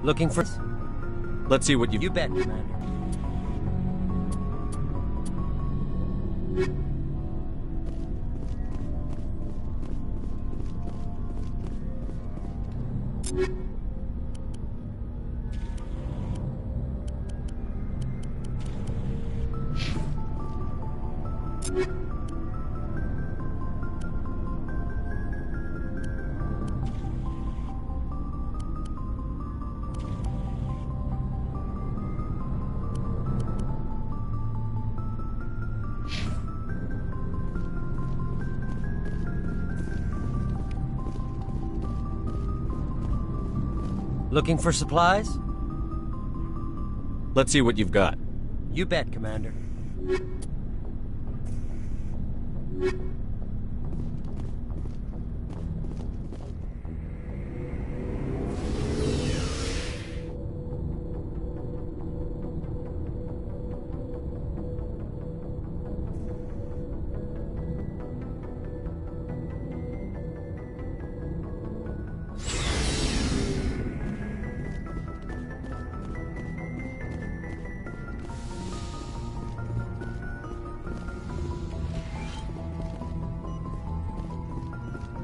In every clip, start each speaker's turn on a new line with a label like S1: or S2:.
S1: Looking for...
S2: Let's see what you...
S1: You bet, Commander. Looking for supplies?
S2: Let's see what you've got.
S1: You bet, Commander.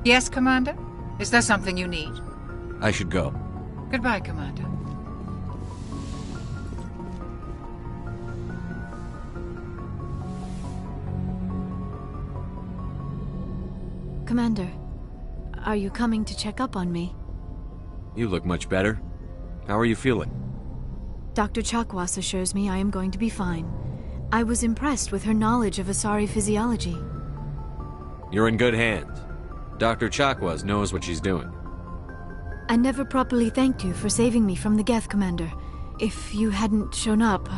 S3: Yes, Commander? Is there something you need?
S2: I should go.
S3: Goodbye, Commander.
S4: Commander, are you coming to check up on me?
S2: You look much better. How are you feeling?
S4: Dr. Chakwas assures me I am going to be fine. I was impressed with her knowledge of Asari physiology.
S2: You're in good hands. Dr. Chakwas knows what she's doing.
S4: I never properly thanked you for saving me from the Geth, Commander. If you hadn't shown up...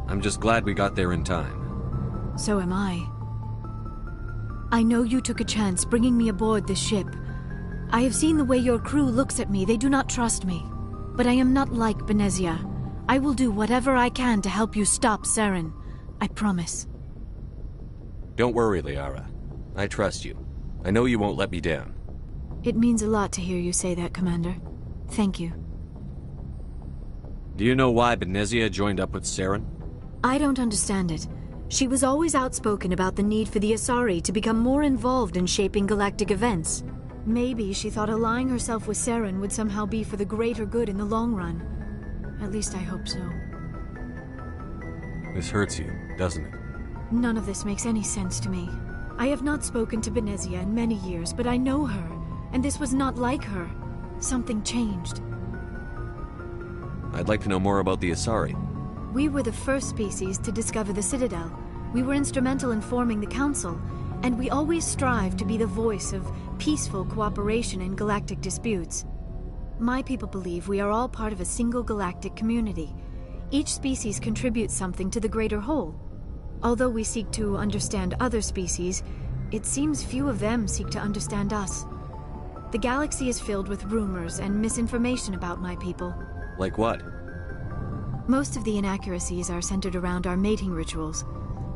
S2: I'm just glad we got there in time.
S4: So am I. I know you took a chance bringing me aboard this ship. I have seen the way your crew looks at me. They do not trust me. But I am not like Benezia. I will do whatever I can to help you stop Saren. I promise.
S2: Don't worry, Liara. I trust you. I know you won't let me down.
S4: It means a lot to hear you say that, Commander. Thank you.
S2: Do you know why Benezia joined up with Saren?
S4: I don't understand it. She was always outspoken about the need for the Asari to become more involved in shaping galactic events. Maybe she thought allying herself with Saren would somehow be for the greater good in the long run. At least I hope so.
S2: This hurts you, doesn't it?
S4: None of this makes any sense to me. I have not spoken to Benezia in many years, but I know her, and this was not like her. Something changed.
S2: I'd like to know more about the Asari.
S4: We were the first species to discover the Citadel. We were instrumental in forming the Council, and we always strive to be the voice of peaceful cooperation in galactic disputes. My people believe we are all part of a single galactic community. Each species contributes something to the greater whole. Although we seek to understand other species, it seems few of them seek to understand us. The galaxy is filled with rumors and misinformation about my people.
S2: Like what?
S4: Most of the inaccuracies are centered around our mating rituals.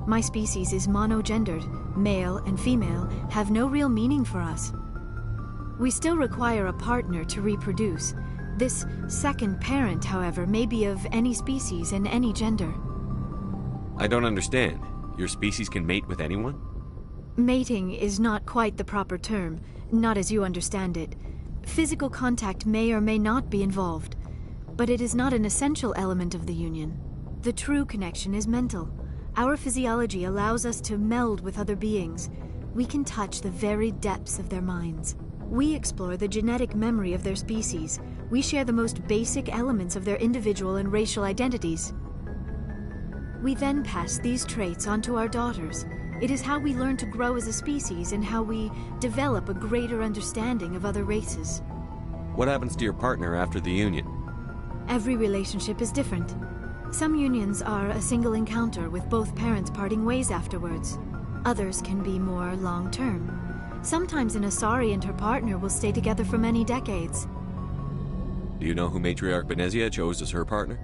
S4: My species is monogendered. Male and female have no real meaning for us. We still require a partner to reproduce. This second parent, however, may be of any species and any gender.
S2: I don't understand. Your species can mate with anyone?
S4: Mating is not quite the proper term, not as you understand it. Physical contact may or may not be involved, but it is not an essential element of the union. The true connection is mental. Our physiology allows us to meld with other beings. We can touch the very depths of their minds. We explore the genetic memory of their species. We share the most basic elements of their individual and racial identities. We then pass these traits on to our daughters. It is how we learn to grow as a species and how we develop a greater understanding of other races.
S2: What happens to your partner after the union?
S4: Every relationship is different. Some unions are a single encounter with both parents parting ways afterwards. Others can be more long-term. Sometimes an Asari and her partner will stay together for many decades.
S2: Do you know who Matriarch Benezia chose as her partner?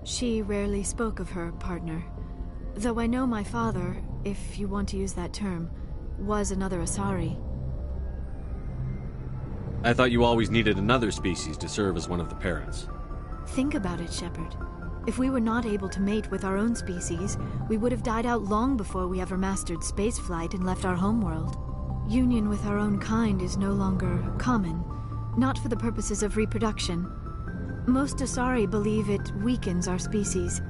S4: She rarely spoke of her partner. Though I know my father, if you want to use that term, was another Asari.
S2: I thought you always needed another species to serve as one of the parents.
S4: Think about it, Shepard. If we were not able to mate with our own species, we would have died out long before we ever mastered spaceflight and left our homeworld. Union with our own kind is no longer common, not for the purposes of reproduction. Most Asari believe it weakens our species.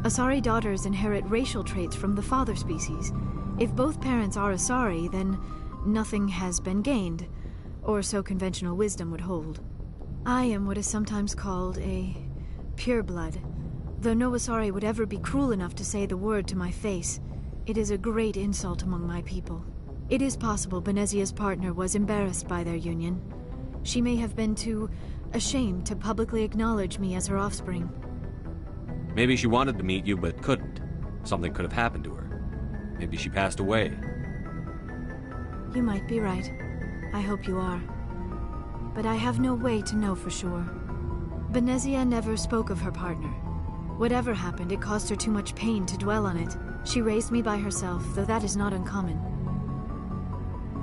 S4: Asari daughters inherit racial traits from the father species. If both parents are Asari, then nothing has been gained, or so conventional wisdom would hold. I am what is sometimes called a pureblood, though no Asari would ever be cruel enough to say the word to my face. It is a great insult among my people. It is possible Benezia's partner was embarrassed by their union. She may have been too ashamed to publicly acknowledge me as her offspring.
S2: Maybe she wanted to meet you but couldn't. Something could have happened to her. Maybe she passed away.
S4: You might be right. I hope you are. But I have no way to know for sure. Benezia never spoke of her partner. Whatever happened, it caused her too much pain to dwell on it. She raised me by herself, though that is not uncommon.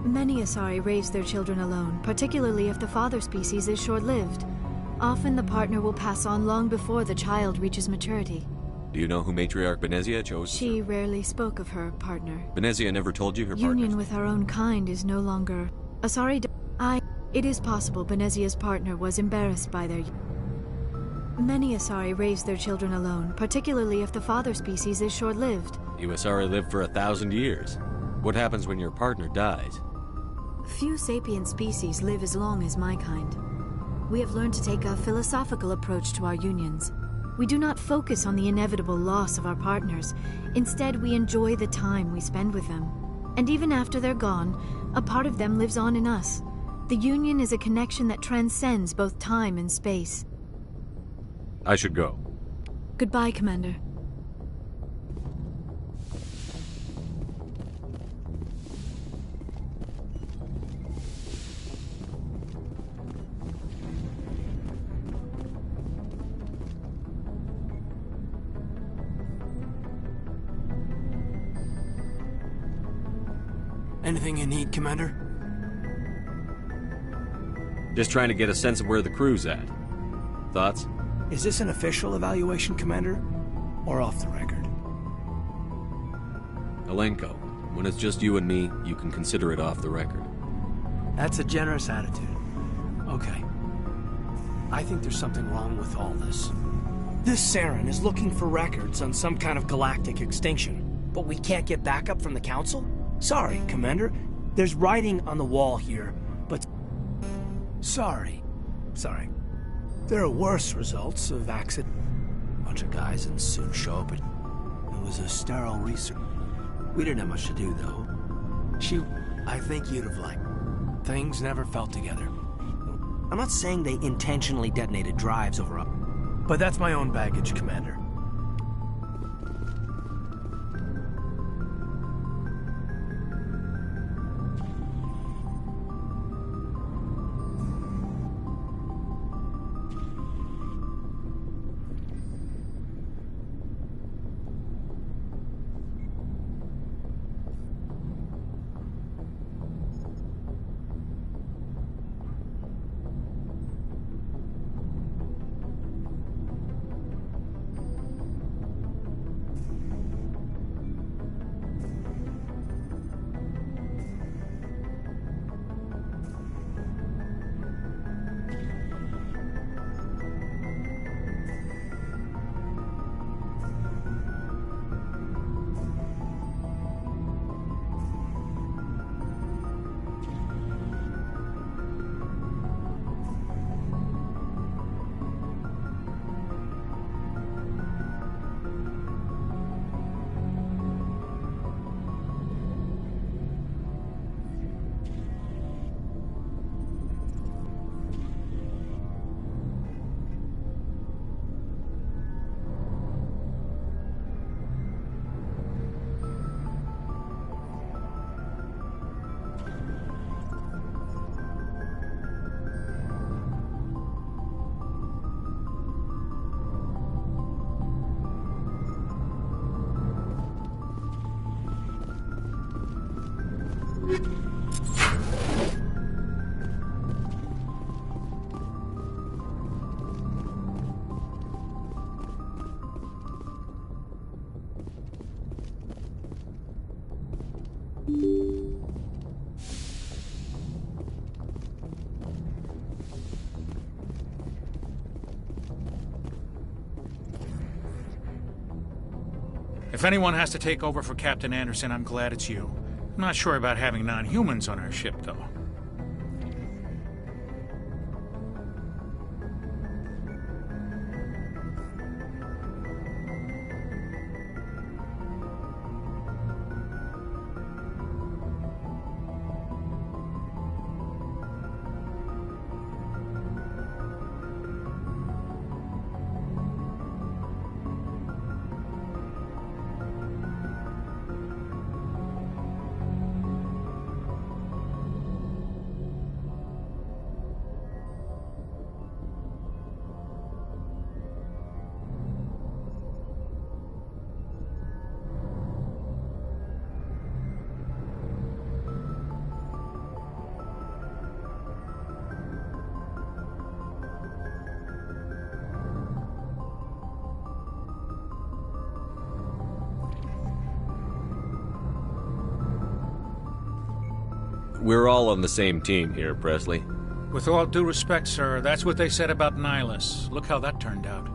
S4: Many Asari raise their children alone, particularly if the father species is short-lived. Often the partner will pass on long before the child reaches maturity.
S2: Do you know who Matriarch Benezia chose?
S4: She rarely spoke of her partner.
S2: Benezia never told you her partner?
S4: Union with our own kind is no longer... It is possible Benezia's partner was embarrassed by their... Many Asari raise their children alone, particularly if the father species is short-lived.
S2: You Asari live for 1,000 years. What happens when your partner dies?
S4: Few sapient species live as long as my kind. We have learned to take a philosophical approach to our unions. We do not focus on the inevitable loss of our partners. Instead, we enjoy the time we spend with them. And even after they're gone, a part of them lives on in us. The union is a connection that transcends both time and space.
S2: I should go.
S4: Goodbye, Commander.
S5: Anything you need, Commander?
S2: Just trying to get a sense of where the crew's at. Thoughts?
S5: Is this an official evaluation, Commander? Or off the record?
S2: Alenko, when it's just you and me, you can consider it off the record.
S5: That's a generous attitude. Okay. I think there's something wrong with all this. This Saren is looking for records on some kind of galactic extinction, but we can't get backup from the Council? Sorry, Commander. There's writing on the wall here, but... Sorry. There are worse results of accident. Bunch of guys in suits show up and... It was a sterile research. We didn't have much to do, though. I think you'd have liked. Things never felt together. I'm not saying they intentionally detonated drives over up. But that's my own baggage, Commander.
S6: If anyone has to take over for Captain Anderson, I'm glad it's you. I'm not sure about having non-humans on our ship, though.
S2: We're all on the same team here, Presley.
S6: With all due respect, sir, that's what they said about Nihilus. Look how that turned out.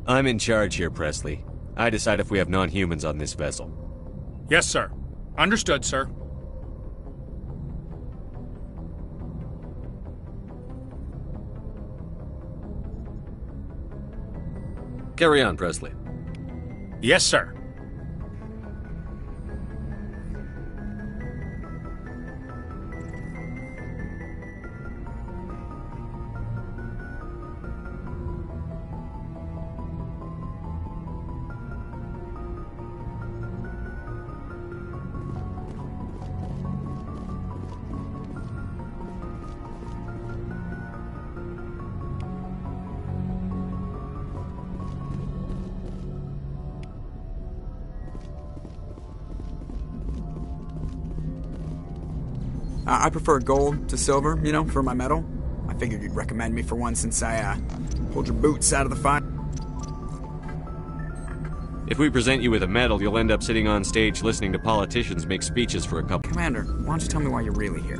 S2: I'm in charge here, Presley. I decide if we have non-humans on this vessel.
S6: Yes, sir. Understood, sir.
S2: Carry on, Presley.
S6: Yes, sir.
S7: I prefer gold to silver, you know, for my medal. I figured you'd recommend me for one since I, pulled your boots out of the fire.
S2: If we present you with a medal, you'll end up sitting on stage listening to politicians make speeches for a couple.
S7: Commander, why don't you tell me why you're really here?